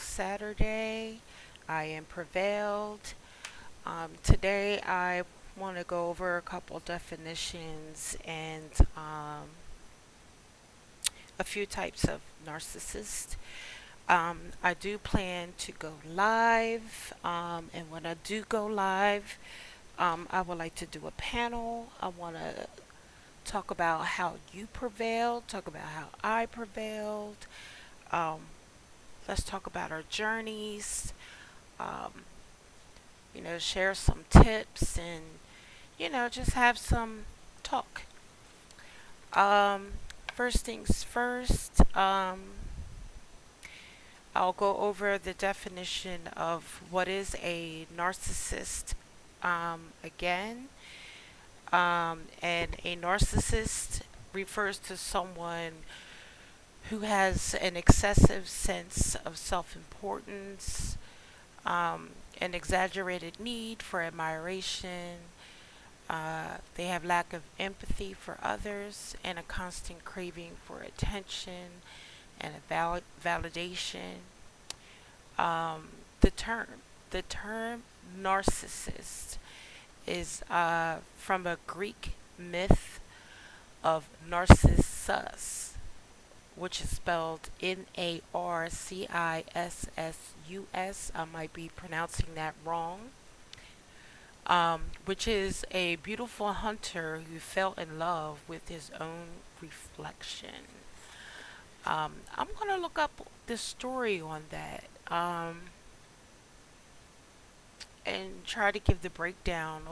Saturday. I am Prevailed. Today I want to go over a couple definitions and a few types of narcissists. I do plan to go live, and when I do go live, I would like to do a panel. I want to talk about how you prevailed, talk about how I prevailed. Um, let's talk about our journeys. Um, share some tips and just have some talk. Um, First things first. I'll go over the definition of what is a narcissist again. And a narcissist refers to someone who has an excessive sense of self importance, an exaggerated need for admiration. They have lack of empathy for others and a constant craving for attention and a validation. Um, the term, the term narcissist is from a Greek myth of Narcissus, which is spelled Narcissus. I might be pronouncing that wrong. Which is a beautiful hunter who fell in love with his own reflection. I'm gonna look up the story on that and try to give the breakdown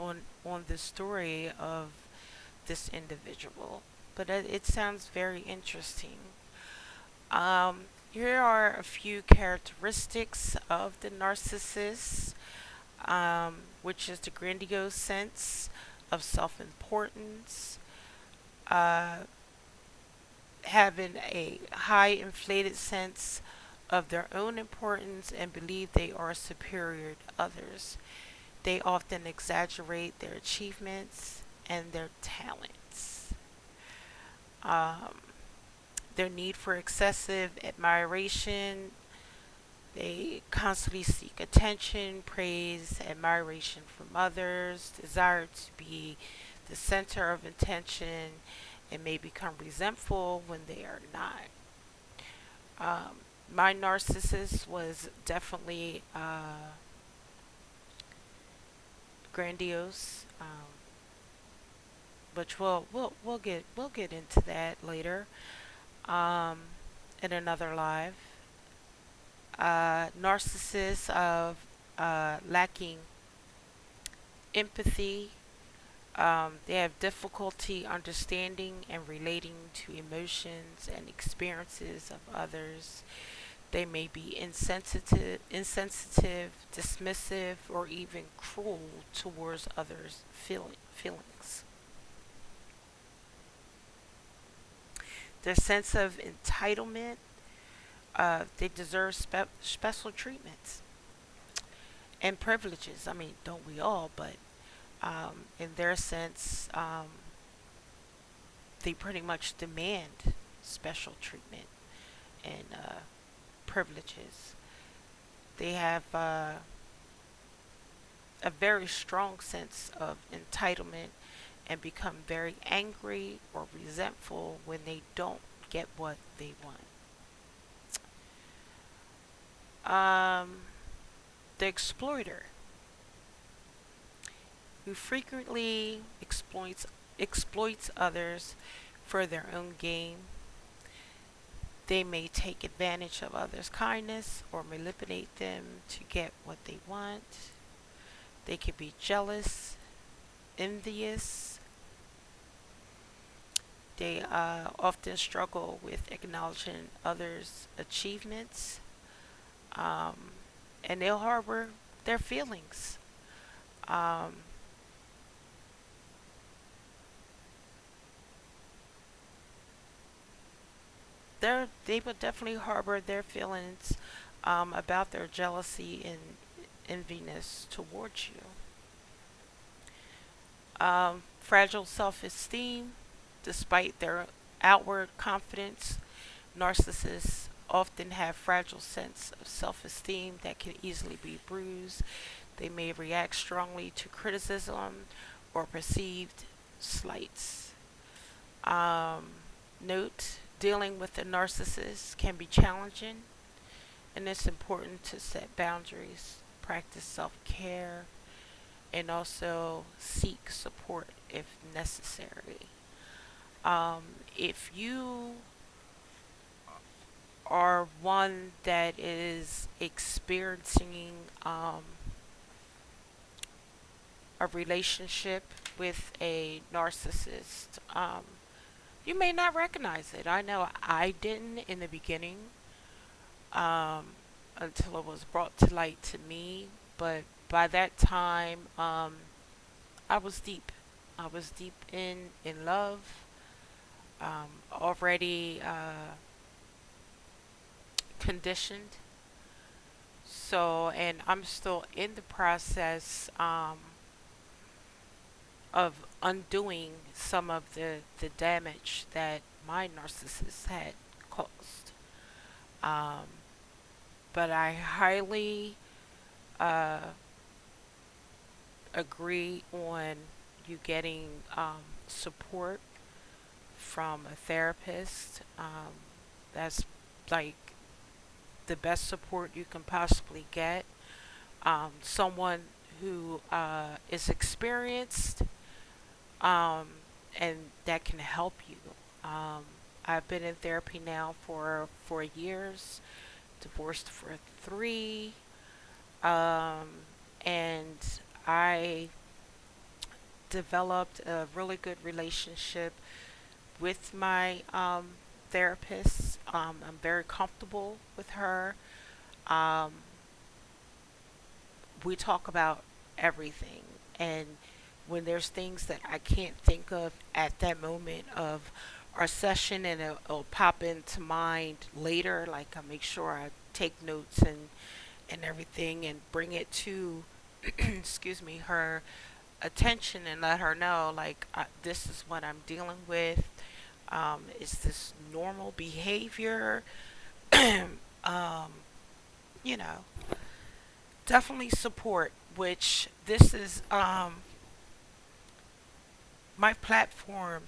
on the story of this individual. But it sounds very interesting. Here are a few characteristics of the narcissist, which is the grandiose sense of self importance, uh, having a high inflated sense of their own importance and believe they are superior to others. They often exaggerate their achievements and their talents. Um, their need for excessive admiration. They constantly seek attention, praise, admiration from others, desire to be the center of attention, and may become resentful when they are not. Um, my narcissist was definitely grandiose, which we'll get into that later um, in another live. Narcissists of lacking empathy. They have difficulty understanding and relating to emotions and experiences of others. They may be insensitive, dismissive, or even cruel towards others' feelings. Their sense of entitlement. They deserve special treatments and privileges. I mean, don't we all? But in their sense, they pretty much demand special treatment and privileges. They have a very strong sense of entitlement and become very angry or resentful when they don't get what they want. Um, the exploiter, who frequently exploits others for their own gain. They may take advantage of others' kindness or manipulate them to get what they want. They can be jealous, envious. They often struggle with acknowledging others' achievements, um, and they'll harbor their feelings. Um, they would definitely harbor their feelings about their jealousy and enviness towards you. Fragile self esteem, despite their outward confidence, narcissists often have fragile sense of self-esteem that can easily be bruised. They may react strongly to criticism or perceived slights. Um, Note, dealing with a narcissist can be challenging, and it's important to set boundaries, practice self care, and also seek support if necessary. Um, if you are one that is experiencing a relationship with a narcissist, you may not recognize it. I know I didn't in the beginning um, until it was brought to light to me, but by that time, I was deep. I was deep in love, already conditioned. So, and I'm still in the process of undoing some of the damage that my narcissist had caused. Um, but I highly uh, agree on you getting support from a therapist. That's like the best support you can possibly get. Someone who is experienced um, and that can help you. Um, I've been in therapy now for 4 years, divorced for three, um, and I developed a really good relationship with my therapist. I'm very comfortable with her. Um, we talk about everything, and when there's things that I can't think of at that moment of our session and it'll pop into mind later, like I make sure I take notes and everything and bring it to excuse me, her attention and let her know like this is what I'm dealing with. Is this normal behavior? um, you know, definitely support. Which this is my platform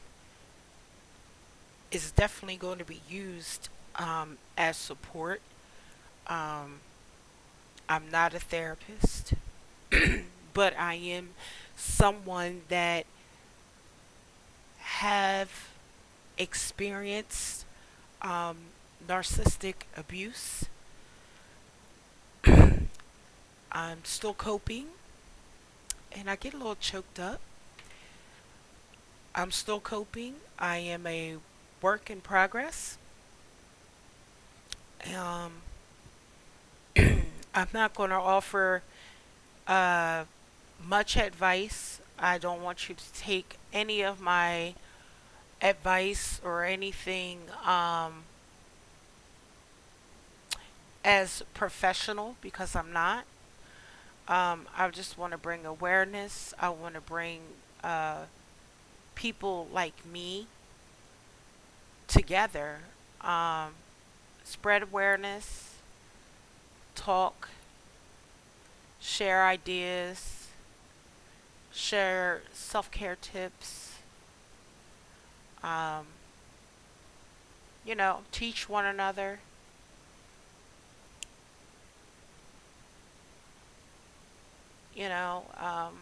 is definitely going to be used as support. Um, I'm not a therapist, but I am someone that have experienced um, narcissistic abuse. I'm still coping, and I get a little choked up. I'm still coping. I am a work in progress. Um, I'm not going to offer uh, much advice. I don't want you to take any of my advice or anything as professional because I'm not. I just want to bring awareness. I want to bring uh, people like me together, um, spread awareness, talk, share ideas, share self care tips, um, teach one another, you know, um,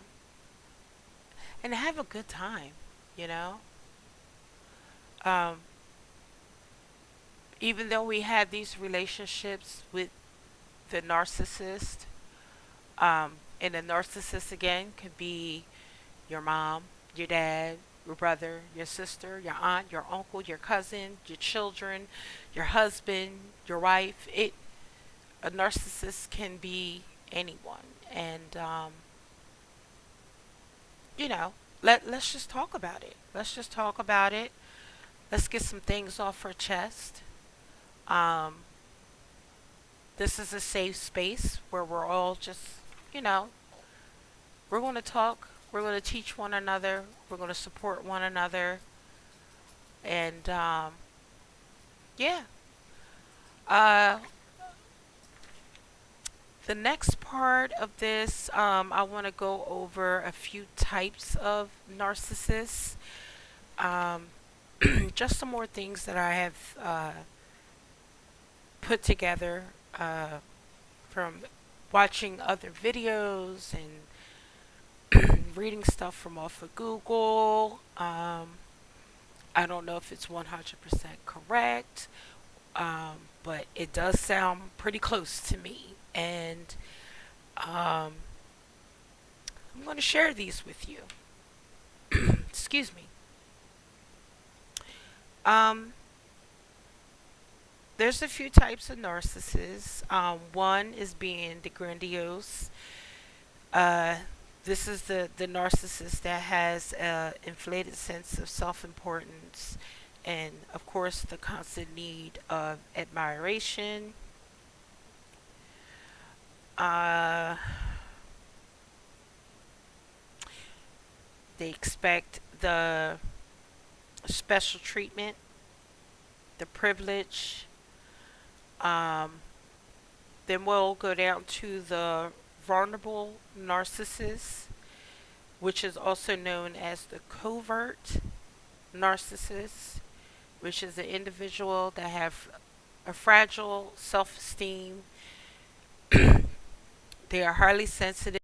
and have a good time, you know. Um, Even though we had these relationships with the narcissist, and the narcissist again could be your mom, your dad, your brother, your sister, your aunt, your uncle, your cousin, your children, your husband, your wife. It A narcissist can be anyone, and you know, let's just talk about it. Let's just talk about it. Let's get some things off our chest. Um, this is a safe space where we're all just, you know, we're going to talk. We're going to teach one another. We're going to support one another. And yeah, Uh, the next part of this, I want to go over a few types of narcissists. Um, just some more things that I have put together from watching other videos and reading stuff from off of Google. I don't know if it's 100% correct, but it does sound pretty close to me. And um, I'm going to share these with you. Excuse me. Um, there's a few types of narcissists. One is being the grandiose. Uh, this is the narcissist that has an inflated sense of self importance and, of course, the constant need of admiration. Uh, they expect the special treatment, the privilege. Um, then we'll go down to the vulnerable narcissist, which is also known as the covert narcissist, which is an individual that have a fragile self-esteem. They are highly sensitive